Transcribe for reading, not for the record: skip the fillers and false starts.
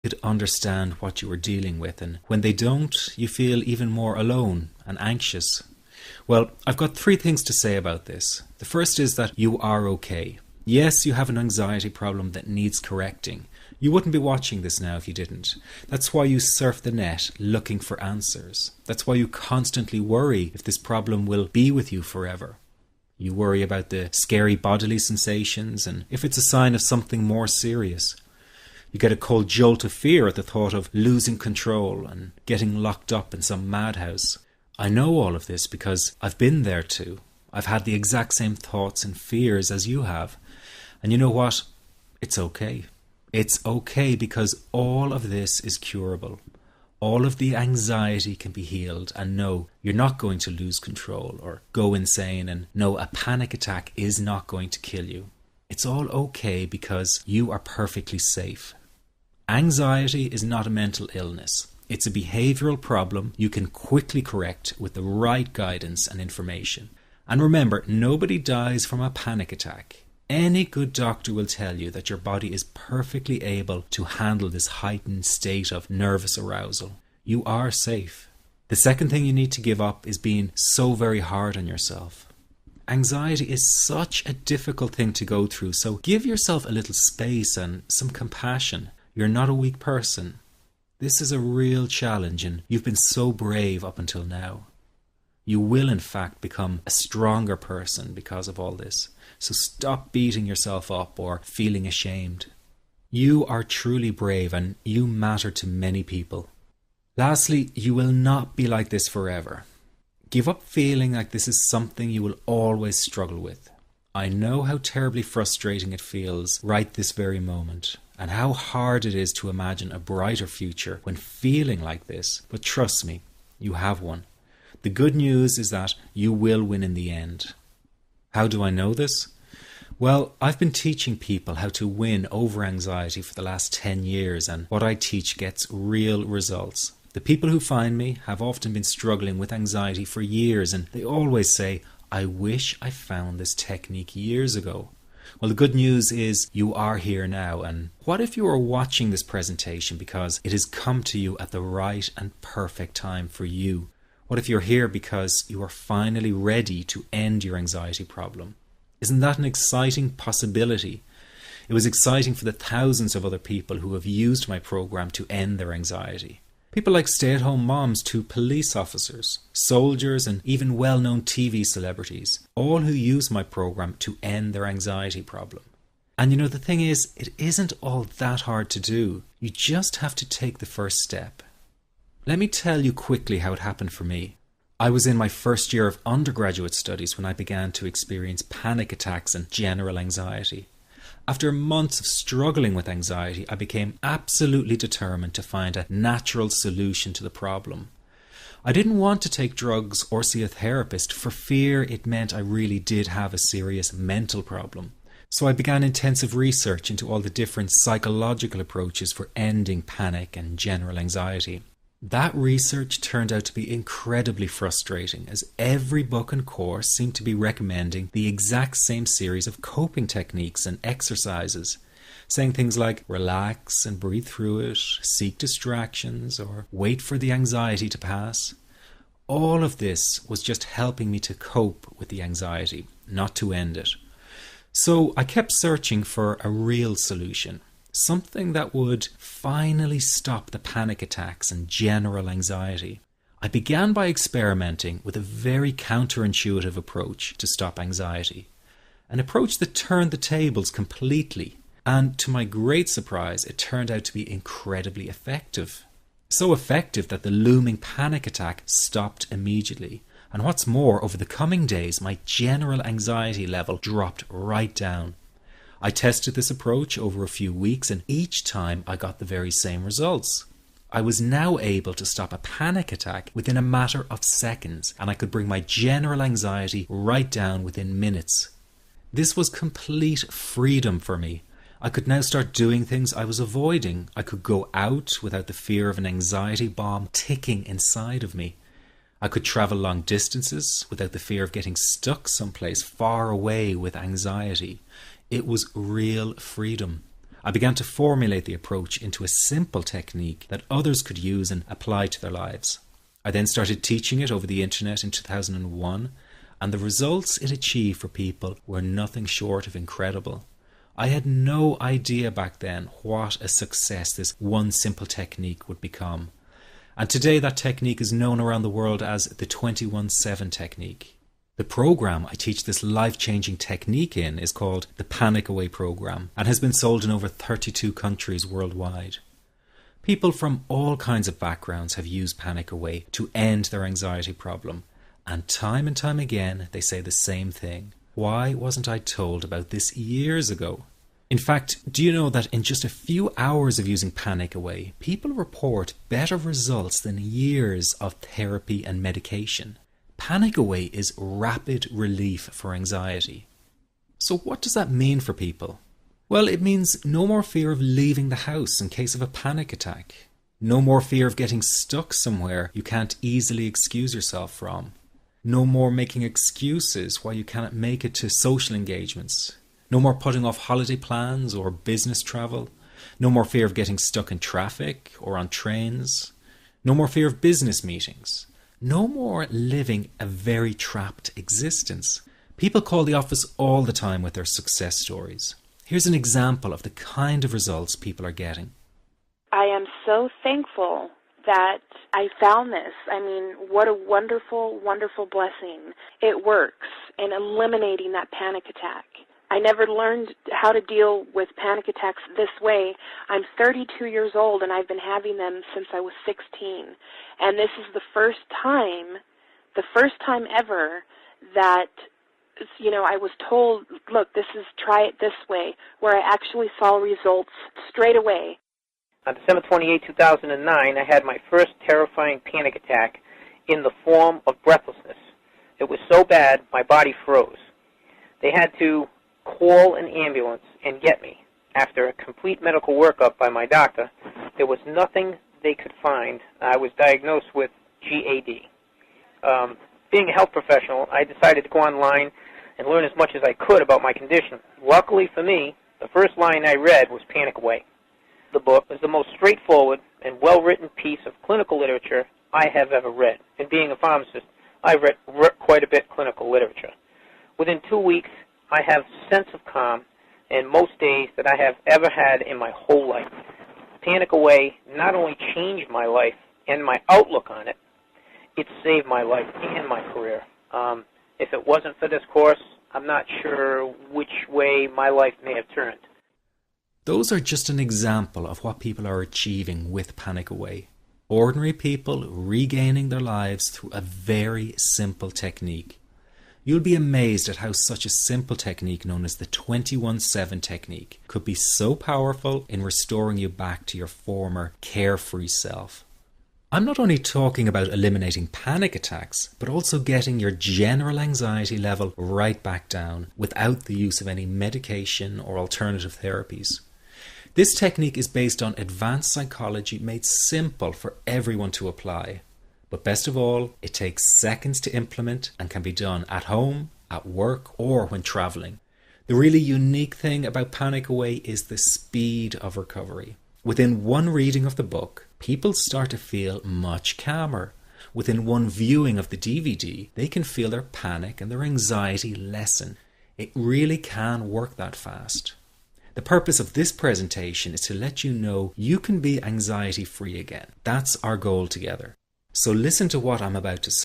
could understand what you were dealing with, and when they don't, you feel even more alone and anxious. Well, I've got 3 things to say about this. The first is that you are okay. Yes, you have an anxiety problem that needs correcting. You wouldn't be watching this now if you didn't. That's why you surf the net looking for answers. That's why you constantly worry if this problem will be with you forever. You worry about the scary bodily sensations and if it's a sign of something more serious. You get a cold jolt of fear at the thought of losing control and getting locked up in some madhouse. I know all of this because I've been there too. I've had the exact same thoughts and fears as you have. And you know what? It's okay. It's okay because all of this is curable. All of the anxiety can be healed, and no, you're not going to lose control or go insane, and no, a panic attack is not going to kill you. It's all okay because you are perfectly safe. Anxiety is not a mental illness. It's a behavioral problem you can quickly correct with the right guidance and information. And remember, nobody dies from a panic attack. Any good doctor will tell you that your body is perfectly able to handle this heightened state of nervous arousal. You are safe. The second thing you need to give up is being so very hard on yourself. Anxiety is such a difficult thing to go through, so give yourself a little space and some compassion. You're not a weak person. This is a real challenge, and you've been so brave up until now. You will in fact become a stronger person because of all this. So stop beating yourself up or feeling ashamed. You are truly brave and you matter to many people. Lastly, you will not be like this forever. Give up feeling like this is something you will always struggle with. I know how terribly frustrating it feels right this very moment, and how hard it is to imagine a brighter future when feeling like this, but trust me, you have one. The good news is that you will win in the end. How do I know this? Well, I've been teaching people how to win over anxiety for the last 10 years, and what I teach gets real results. The people who find me have often been struggling with anxiety for years, and they always say, I wish I found this technique years ago. Well, the good news is you are here now, and what if you are watching this presentation because it has come to you at the right and perfect time for you? What if you're here because you are finally ready to end your anxiety problem? Isn't that an exciting possibility? It was exciting for the thousands of other people who have used my program to end their anxiety. People like stay-at-home moms to police officers, soldiers, and even well-known TV celebrities, all who use my program to end their anxiety problem. And you know, the thing is, it isn't all that hard to do. You just have to take the first step. Let me tell you quickly how it happened for me. I was in my first year of undergraduate studies when I began to experience panic attacks and general anxiety. After months of struggling with anxiety, I became absolutely determined to find a natural solution to the problem. I didn't want to take drugs or see a therapist for fear it meant I really did have a serious mental problem. So I began intensive research into all the different psychological approaches for ending panic and general anxiety. That research turned out to be incredibly frustrating, as every book and course seemed to be recommending the exact same series of coping techniques and exercises, saying things like relax and breathe through it, seek distractions, or wait for the anxiety to pass. All of this was just helping me to cope with the anxiety, not to end it. So I kept searching for a real solution. Something that would finally stop the panic attacks and general anxiety. I began by experimenting with a very counterintuitive approach to stop anxiety. An approach that turned the tables completely. And to my great surprise, it turned out to be incredibly effective. So effective that the looming panic attack stopped immediately. And what's more, over the coming days, my general anxiety level dropped right down. I tested this approach over a few weeks, and each time I got the very same results. I was now able to stop a panic attack within a matter of seconds, and I could bring my general anxiety right down within minutes. This was complete freedom for me. I could now start doing things I was avoiding. I could go out without the fear of an anxiety bomb ticking inside of me. I could travel long distances without the fear of getting stuck someplace far away with anxiety. It was real freedom. I began to formulate the approach into a simple technique that others could use and apply to their lives. I then started teaching it over the internet in 2001, and the results it achieved for people were nothing short of incredible. I had no idea back then what a success this one simple technique would become. And today that technique is known around the world as the 21-7 technique. The program I teach this life-changing technique in is called the Panic Away program and has been sold in over 32 countries worldwide. People from all kinds of backgrounds have used Panic Away to end their anxiety problem, and time again they say the same thing. Why wasn't I told about this years ago? In fact, do you know that in just a few hours of using Panic Away, people report better results than years of therapy and medication? Panic Away is rapid relief for anxiety. So what does that mean for people? Well, it means no more fear of leaving the house in case of a panic attack. No more fear of getting stuck somewhere you can't easily excuse yourself from. No more making excuses why you cannot make it to social engagements. No more putting off holiday plans or business travel. No more fear of getting stuck in traffic or on trains. No more fear of business meetings. No more living a very trapped existence. People call the office all the time with their success stories. Here's an example of the kind of results people are getting. I am so thankful that I found this. I mean, what a wonderful, wonderful blessing. It works in eliminating that panic attack. I never learned how to deal with panic attacks this way. I'm 32 years old and I've been having them since I was 16. And this is the first time ever that, I was told, look, try it this way, where I actually saw results straight away. On December 28, 2009, I had my first terrifying panic attack in the form of breathlessness. It was so bad, my body froze. They had to call an ambulance and get me. After a complete medical workup by my doctor, there was nothing they could find. I was diagnosed with GAD. Being a health professional, I decided to go online and learn as much as I could about my condition. Luckily for me, the first line I read was Panic Away. The book was the most straightforward and well-written piece of clinical literature I have ever read. And being a pharmacist, I've read quite a bit of clinical literature. Within 2 weeks, I have a sense of calm in most days that I have ever had in my whole life. Panic Away not only changed my life and my outlook on it, it saved my life and my career. If it wasn't for this course, I'm not sure which way my life may have turned. Those are just an example of what people are achieving with Panic Away. Ordinary people regaining their lives through a very simple technique. You'll be amazed at how such a simple technique known as the 21-7 technique could be so powerful in restoring you back to your former carefree self. I'm not only talking about eliminating panic attacks, but also getting your general anxiety level right back down without the use of any medication or alternative therapies. This technique is based on advanced psychology made simple for everyone to apply. But best of all, it takes seconds to implement and can be done at home, at work, or when traveling. The really unique thing about Panic Away is the speed of recovery. Within one reading of the book, people start to feel much calmer. Within one viewing of the DVD, they can feel their panic and their anxiety lessen. It really can work that fast. The purpose of this presentation is to let you know you can be anxiety-free again. That's our goal together. So listen to what I'm about to say.